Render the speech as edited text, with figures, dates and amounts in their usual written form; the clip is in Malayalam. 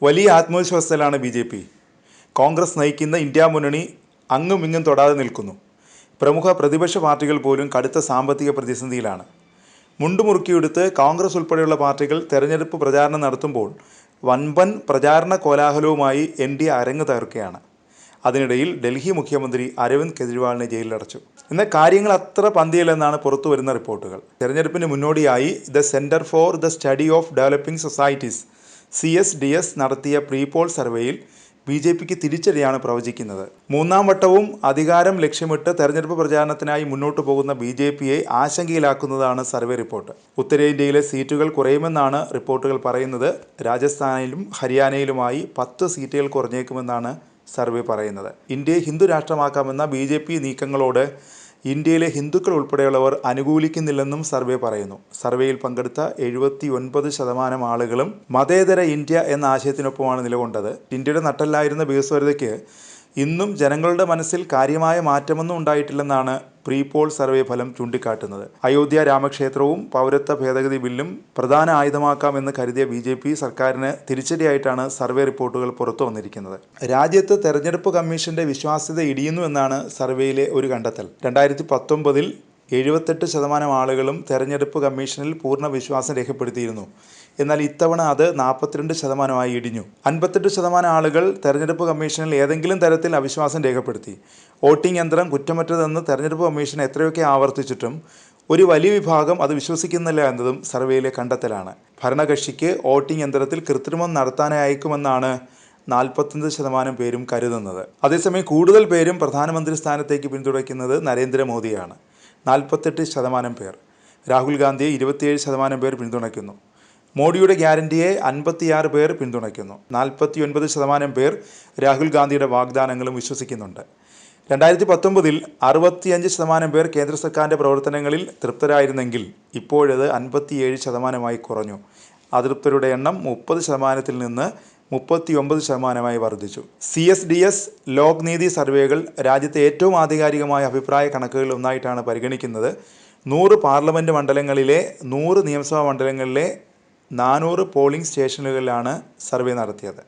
വലിയ ആത്മവിശ്വാസത്തിലാണ് ബി. കോൺഗ്രസ് നയിക്കുന്ന ഇന്ത്യ മുന്നണി അങ്ങും ഇങ്ങും തൊടാതെ നിൽക്കുന്നു. പ്രമുഖ പ്രതിപക്ഷ പാർട്ടികൾ പോലും കടുത്ത സാമ്പത്തിക പ്രതിസന്ധിയിലാണ്. മുണ്ടുമുറുക്കിയെടുത്ത് കോൺഗ്രസ് ഉൾപ്പെടെയുള്ള പാർട്ടികൾ തെരഞ്ഞെടുപ്പ് പ്രചാരണം നടത്തുമ്പോൾ വൻപൻ പ്രചാരണ കോലാഹലവുമായി NDA അരങ്ങ് തകർക്കുകയാണ്. അതിനിടയിൽ ഡൽഹി മുഖ്യമന്ത്രി അരവിന്ദ് കെജ്രിവാളിനെ ജയിലിലടച്ചു. എന്നാൽ കാര്യങ്ങൾ അത്ര പന്തിയില്ലെന്നാണ് പുറത്തു വരുന്ന റിപ്പോർട്ടുകൾ. തെരഞ്ഞെടുപ്പിന് മുന്നോടിയായി the centre for the study of developing societies CSDS നടത്തിയ പ്രീപോൾ സർവേയിൽ BJPക്ക് തിരിച്ചടിയാണ് പ്രവചിക്കുന്നത്. മൂന്നാം വട്ടവും അധികാരം ലക്ഷ്യമിട്ട് തെരഞ്ഞെടുപ്പ് പ്രചാരണത്തിനായി മുന്നോട്ടു പോകുന്ന BJPയെ ആശങ്കയിലാക്കുന്നതാണ് സർവേ റിപ്പോർട്ട്. ഉത്തരേന്ത്യയിലെ സീറ്റുകൾ കുറയുമെന്നാണ് റിപ്പോർട്ടുകൾ പറയുന്നത്. രാജസ്ഥാനിലും ഹരിയാനയിലുമായി 10 സീറ്റുകൾ കുറഞ്ഞേക്കുമെന്നാണ് സർവേ പറയുന്നത്. ഇന്ത്യയെ ഹിന്ദു രാഷ്ട്രമാക്കാമെന്ന BJP നീക്കങ്ങളോട് ഇന്ത്യയിലെ ഹിന്ദുക്കൾ ഉൾപ്പെടെയുള്ളവർ അനുകൂലിക്കുന്നില്ലെന്നും സർവേ പറയുന്നു. സർവേയിൽ പങ്കെടുത്ത 79% ആളുകളും മതേതര ഇന്ത്യ എന്ന ആശയത്തിനൊപ്പമാണ് നിലകൊണ്ടത്. ഇന്ത്യയുടെ നട്ടെല്ലായിരുന്ന ബേസ്വരതയ്ക്ക് ഇന്നും ജനങ്ങളുടെ മനസ്സിൽ കാര്യമായ മാറ്റമൊന്നും ഉണ്ടായിട്ടില്ലെന്നാണ് പ്രീപോൾ സർവേ ഫലം ചൂണ്ടിക്കാട്ടുന്നത്. അയോധ്യ രാമക്ഷേത്രവും പൗരത്വ ഭേദഗതി ബില്ലും പ്രധാന ആയുധമാക്കാമെന്ന് കരുതിയ BJP സർക്കാരിന് തിരിച്ചടിയായിട്ടാണ് സർവേ റിപ്പോർട്ടുകൾ പുറത്തു വന്നിരിക്കുന്നത്. രാജ്യത്ത് തെരഞ്ഞെടുപ്പ് കമ്മീഷന്റെ വിശ്വാസ്യത ഇടിയുന്നു എന്നാണ് സർവേയിലെ ഒരു കണ്ടെത്തൽ. 2019 78% ആളുകളും തെരഞ്ഞെടുപ്പ് കമ്മീഷനിൽ പൂർണ്ണ വിശ്വാസം രേഖപ്പെടുത്തിയിരുന്നു. എന്നാൽ ഇത്തവണ അത് 42% ഇടിഞ്ഞു. 58% ആളുകൾ തെരഞ്ഞെടുപ്പ് കമ്മീഷനിൽ ഏതെങ്കിലും തരത്തിൽ അവിശ്വാസം രേഖപ്പെടുത്തി. വോട്ടിംഗ് യന്ത്രം കുറ്റമറ്റതെന്ന് തെരഞ്ഞെടുപ്പ് കമ്മീഷൻ എത്രയൊക്കെ ആവർത്തിച്ചിട്ടും ഒരു വലിയ വിഭാഗം അത് വിശ്വസിക്കുന്നില്ല എന്നതും സർവേയിലെ കണ്ടെത്തലാണ്. ഭരണകക്ഷിക്ക് വോട്ടിംഗ് യന്ത്രത്തിൽ കൃത്രിമം നടത്താനായി അയക്കുമെന്നാണ് 45% പേരും കരുതുന്നത്. അതേസമയം കൂടുതൽ പേരും പ്രധാനമന്ത്രി സ്ഥാനത്തേക്ക് പിന്തുണയ്ക്കുന്നത് നരേന്ദ്രമോദിയാണ്. 48% പേർ. രാഹുൽ ഗാന്ധിയെ 27% പേർ പിന്തുണയ്ക്കുന്നു. മോഡിയുടെ ഗ്യാരണ്ടിയെ 56 പേർ പിന്തുണയ്ക്കുന്നു. 49% പേർ രാഹുൽ ഗാന്ധിയുടെ വാഗ്ദാനങ്ങളും വിശ്വസിക്കുന്നുണ്ട്. 2019 65% പേർ കേന്ദ്ര സർക്കാരിൻ്റെ പ്രവർത്തനങ്ങളിൽ തൃപ്തരായിരുന്നെങ്കിൽ ഇപ്പോഴത് 57% കുറഞ്ഞു. അതൃപ്തരുടെ എണ്ണം 30% നിന്ന് 39% വർദ്ധിച്ചു. CSDS ലോക് നീതി സർവേകൾ രാജ്യത്തെ ഏറ്റവും ആധികാരികമായ അഭിപ്രായ കണക്കുകളിൽ ഒന്നായിട്ടാണ് പരിഗണിക്കുന്നത്. 100 പാർലമെൻറ്റ് മണ്ഡലങ്ങളിലെ 100 നിയമസഭാ മണ്ഡലങ്ങളിലെ 400 പോളിംഗ് സ്റ്റേഷനുകളിലാണ് സർവേ നടത്തിയത്.